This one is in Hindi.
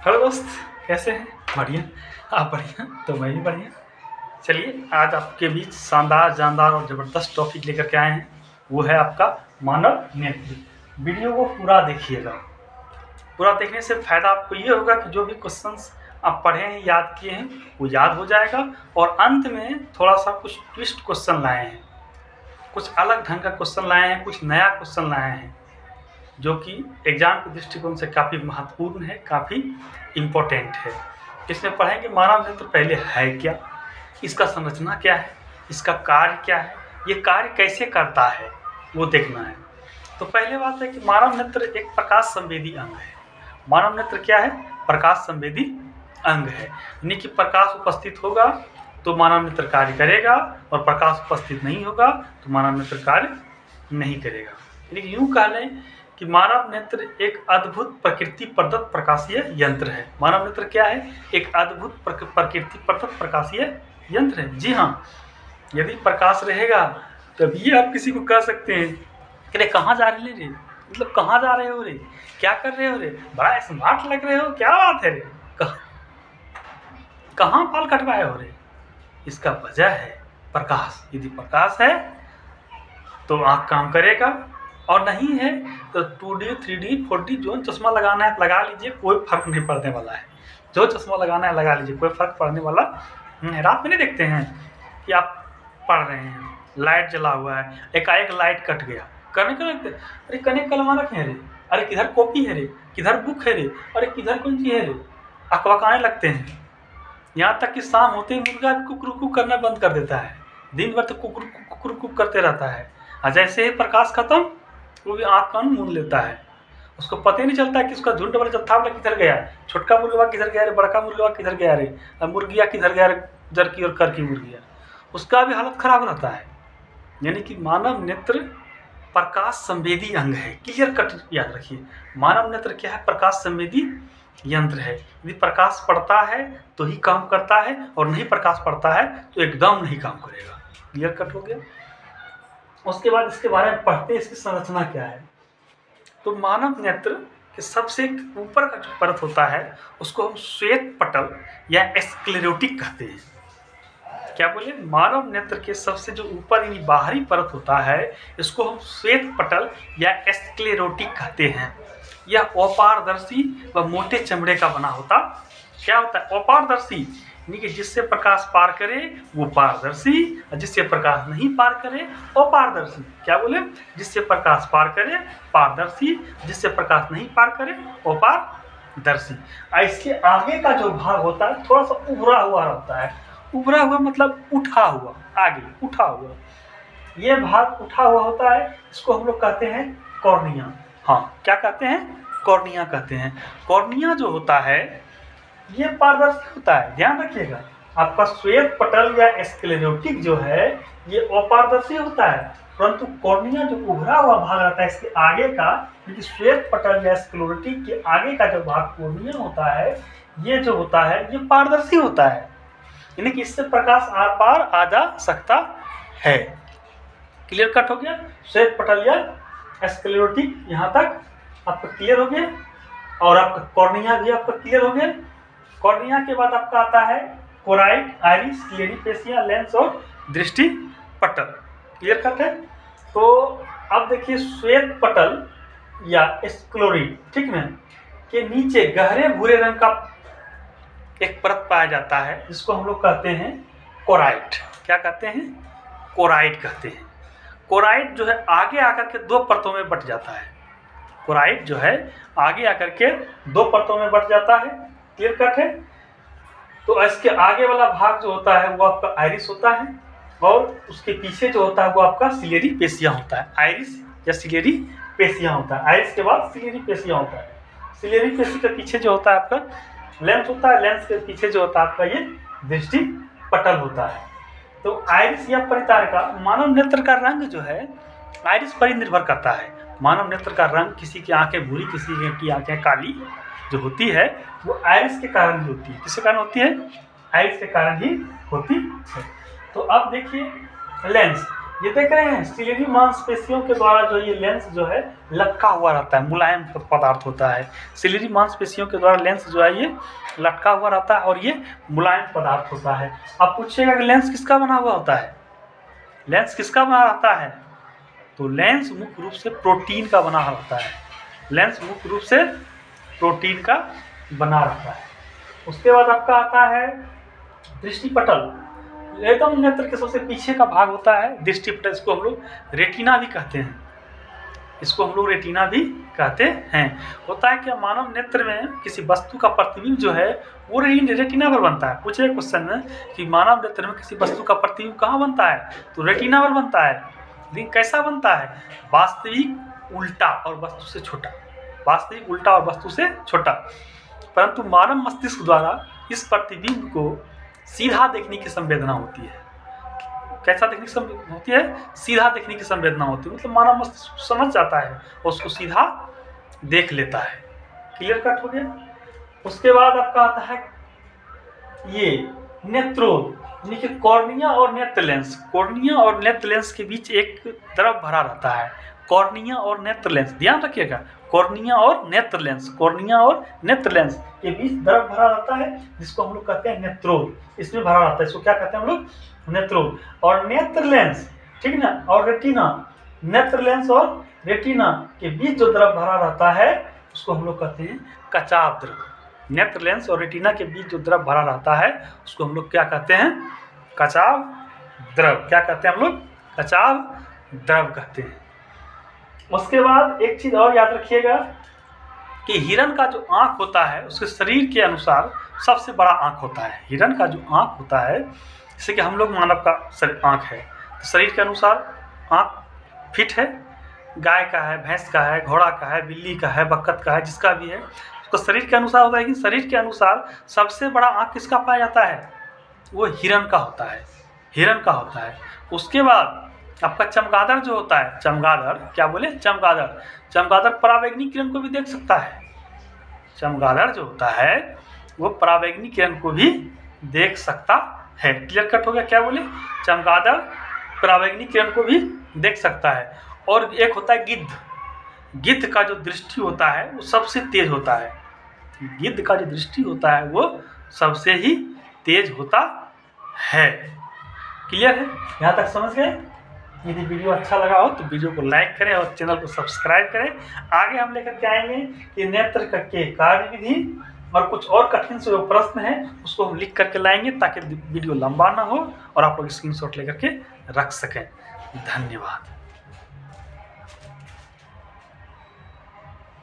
हेलो दोस्त, कैसे हैं? बढ़िया। आप बढ़िया तो मैं भी बढ़िया। चलिए, आज आपके बीच शानदार जानदार और ज़बरदस्त टॉपिक लेकर के आए हैं। वो है आपका मानव नेत्र। वीडियो को पूरा देखिएगा। पूरा देखने से फ़ायदा आपको ये होगा कि जो भी क्वेश्चंस आप पढ़े हैं, याद किए हैं, वो याद हो जाएगा। और अंत में थोड़ा सा कुछ ट्विस्ट क्वेश्चन लाए हैं, कुछ अलग ढंग का क्वेश्चन लाए हैं, कुछ नया क्वेश्चन लाए हैं, जो कि एग्जाम के दृष्टिकोण से काफ़ी महत्वपूर्ण है, काफ़ी इम्पोर्टेंट है। इसमें पढ़ेंगे मानव नेत्र पहले है क्या, इसका संरचना क्या है, इसका कार्य क्या है, ये कार्य कैसे करता है, वो देखना है। तो पहले बात है कि मानव नेत्र एक प्रकाश संवेदी अंग है। मानव नेत्र क्या है? प्रकाश संवेदी अंग है। यानी कि प्रकाश उपस्थित होगा तो मानव नेत्र कार्य करेगा, और प्रकाश उपस्थित नहीं होगा तो मानव नेत्र कार्य नहीं करेगा। यानी कि यूँ कह लें कि मानव नेत्र एक अद्भुत प्रकृति प्रदत्त प्रकाशीय यंत्र है। मानव नेत्र क्या है? एक अद्भुत प्रकृति प्रदत्त प्रकाशीय यंत्र है। जी हाँ, यदि प्रकाश रहेगा तभी आप किसी को कह सकते हैं कि रे कहाँ जा रहे रे, मतलब कहाँ जा रहे हो रे, क्या कर रहे हो रे, बड़ा स्मार्ट लग रहे हो, क्या बात है रे, कहाँ बाल कटवाए हो रे। इसका वजह है प्रकाश। यदि प्रकाश है तो आँख काम करेगा, और नहीं है तो 2D 3D 4D जो चश्मा लगाना है लगा लीजिए, कोई फर्क नहीं पड़ने वाला है। जो चश्मा लगाना है लगा लीजिए, कोई फर्क पड़ने वाला नहीं। रात में नहीं देखते हैं कि आप पढ़ रहे हैं, लाइट जला हुआ है, एकाएक लाइट कट गया, करने क्या लगते, अरे कने कलमा रखे हैं रे, अरे किधर कॉपी है रे, किधर बुक है रे, अरे किधर कौन सी है रे, अकबकाने लगते हैं। यहाँ तक कि शाम होते ही मुर्गा कुकरुकू करना बंद कर देता है, दिन भर तो कुकरुकू करते रहता है। और जैसे ही प्रकाश खत्म, वो भी आँख कान मूंद लेता है। उसको पता ही नहीं चलता कि उसका झुंड वाला जत्था वाला किधर गया, छोटका मुर्गा किधर गया रे, बड़का मुर्गा किधर गया रे, मुर्गिया किधर गया रे, जर की और कर की मुर्गिया, उसका भी हालत खराब रहता है। यानी कि मानव नेत्र प्रकाश संवेदी अंग है। क्लियर कट याद रखिए, मानव नेत्र क्या है? प्रकाश संवेदी यंत्र है। यदि प्रकाश पड़ता है तो ही काम करता है, और नहीं प्रकाश पड़ता है तो एकदम नहीं काम करेगा। क्लियर कट हो गया। उसके बाद इसके बारे में पढ़ते हैं, इसकी संरचना क्या है। तो मानव नेत्र के सबसे ऊपर का जो परत होता है उसको हम श्वेत पटल या स्क्लेरोटिक कहते हैं। क्या बोले? मानव नेत्र के सबसे जो ऊपर यानी बाहरी परत होता है, इसको हम श्वेत पटल या स्क्लेरोटिक कहते हैं। यह अपारदर्शी व मोटे चमड़े का बना होता क्या होता है? अपारदर्शी, यानी कि जिससे प्रकाश पार करे वो पारदर्शी, और जिससे प्रकाश नहीं पार करे अपारदर्शी। क्या बोले? जिससे प्रकाश पार करे पारदर्शी, जिससे प्रकाश नहीं पार करे अपारदर्शी। इसके आगे का जो भाग होता है थोड़ा सा उभरा हुआ रहता है। उभरा हुआ मतलब उठा हुआ, आगे उठा हुआ, ये भाग उठा हुआ होता है। इसको हम लोग कहते हैं कॉर्निया। हाँ, क्या कहते हैं? कॉर्निया कहते हैं। कॉर्निया जो होता है ये पारदर्शी होता है, ध्यान रखिएगा। आपका श्वेत पटल या स्क्लेरोटिक जो है ये अपारदर्शी होता है, परंतु कॉर्निया जो उभरा हुआ भाग रहता है इसके आगे का, क्योंकि श्वेत पटल या स्क्लेरोटिक के आगे का जो भाग कॉर्निया होता है, ये जो होता है ये पारदर्शी होता है। यानी कि इससे प्रकाश आर पार आ जा सकता है। क्लियर कट हो गया? श्वेत पटल या स्क्लेरोटिक यहाँ तक आपका क्लियर हो गया, और आपका कॉर्निया भी आपका क्लियर हो गया। कॉर्निया के बाद आपका आता है कोराइड, आइरिस, क्लेरिपेशिया, लेंस और दृष्टि पटल। क्लियर कट है? तो अब देखिए, श्वेत पटल या स्क्लेरोइड, ठीक है, के नीचे गहरे भूरे रंग का एक परत पाया जाता है, जिसको हम लोग कहते हैं कोराइड। क्या कहते हैं? कोराइड कहते हैं। कोराइड जो है आगे आकर के दो परतों में बट जाता है। कोराइड जो है आगे आकर के दो परतों में बट जाता है। क्लियर कट है? तो इसके आगे वाला भाग जो होता है वो आपका आइरिस होता है, और उसके पीछे जो होता है वो आपका सिलेरी पेशिया होता है। आइरिस या सिलेरी पेशिया होता है। आइरिस के बाद सिलेरी पेशिया होता है। सिलेरी पेशी के पीछे जो होता है आपका लेंस होता है। लेंस के पीछे जो होता है आपका ये दृष्टि पटल होता है। तो आइरिस या परितारिका, मानव नेत्र का रंग जो है आइरिस पर ही निर्भर करता है। मानव नेत्र का रंग, किसी की आंखें भूरी, किसी की आंखें काली जो होती है वो आइरिस के कारण ही होती है। किसके कारण होती है? आइरिस के कारण ही होती है। तो अब देखिए लेंस। ये देख रहे हैं सिलेरी मांसपेशियों के द्वारा जो ये लेंस जो है लटका हुआ रहता है, मुलायम पदार्थ होता है। सिलेरी मांसपेशियों के द्वारा लेंस जो है ये लटका हुआ रहता है और ये मुलायम पदार्थ होता है। अब पूछिएगा कि लेंस किसका बना हुआ होता है, लेंस किसका बना रहता है, तो लेंस मुख्य रूप से प्रोटीन का बना रहता है। लेंस मुख्य रूप से प्रोटीन का बना रहता है। उसके बाद आपका आता है दृष्टिपटल। एकदम नेत्र के सबसे पीछे का भाग होता है दृष्टिपटल, इसको हम लोग रेटिना भी कहते हैं, इसको हम लोग रेटिना भी कहते हैं। होता है कि मानव नेत्र में किसी वस्तु का प्रतिबिंब जो है वो रेटिना पर बनता है। पूछे क्वेश्चन में कि मानव नेत्र में किसी वस्तु का प्रतिबिंब कहाँ बनता है, तो रेटिना पर बनता है। लेकिन कैसा बनता है, वास्तविक उल्टा और वस्तु से छोटा, वास्तविक उल्टा और वस्तु से छोटा। परंतु मानव मस्तिष्क द्वारा इस प्रतिबिंब को सीधा देखने की संवेदना होती है। कैसा देखने की होती है, सीधा देखने की संवेदना होती है, मतलब मानव मस्तिष्क समझ जाता है और उसको सीधा देख लेता है। क्लियर कट हो गया। उसके बाद आपका आता है ये नेत्रोल, यानी कि कॉर्निया और नेत्र लेंस। कॉर्निया और नेत्र लेंस के बीच एक द्रव भरा रहता है। कॉर्निया और नेत्र लेंस, ध्यान रखिएगा, कॉर्निया और नेत्र लेंस, कॉर्निया और नेत्र लेंस के बीच द्रव भरा रहता है जिसको हम लोग कहते हैं नेत्रोल। इसमें भरा रहता है, इसको क्या कहते हैं हम लोग, नेत्रोल। और नेत्र लेंस, ठीक ना, और रेटिना, नेत्र लेंस और रेटिना के बीच जो द्रव भरा रहता है उसको हम लोग कहते हैं कचाव द्रव। नेत्र लेंस और रेटिना के बीच जो द्रव भरा रहता है उसको हम लोग क्या कहते हैं, कचाव द्रव। क्या कहते हैं हम लोग, कचाव द्रव कहते हैं। उसके बाद एक चीज और याद रखिएगा कि हिरन का जो आँख होता है उसके शरीर के अनुसार सबसे बड़ा आँख होता है। हिरन का जो आँख होता है, जैसे कि हम लोग मानव का आँख है, तो शरीर के अनुसार आँख फिट है, गाय का है, भैंस का है, घोड़ा का है, बिल्ली का है, बत्तख का है, जिसका भी है उसको शरीर के अनुसार होता है। लेकिन शरीर के अनुसार सबसे बड़ा आँख किसका पाया जाता है, वो हिरन का होता है, हिरन का होता है। उसके बाद आपका चमगादड़ जो होता है, चमगादड़, क्या बोले, चमगादड़, चमगादड़ परावैंगनिक किरण को भी देख सकता है। चमगादड़ जो होता है वो परावैंगनिक किरण को भी देख सकता है। क्लियर कट हो गया, क्या बोले, चमगादड़ परावैंगनिक किरण को भी देख सकता है। और एक होता है गिद्ध। गिद्ध का जो दृष्टि होता है वो सबसे तेज होता है। गिद्ध का जो दृष्टि होता है वो सबसे ही तेज होता है। क्लियर है, यहाँ तक समझ गए। यदि वीडियो अच्छा लगा हो तो वीडियो को लाइक करें और चैनल को सब्सक्राइब करें। आगे हम लेकर के आएंगे कि नेत्र के कार्य विधि और कुछ और कठिन से जो प्रश्न है उसको हम लिख करके लाएंगे ताकि वीडियो लंबा ना हो और आप लोग स्क्रीनशॉट लेकर के रख सकें। धन्यवाद।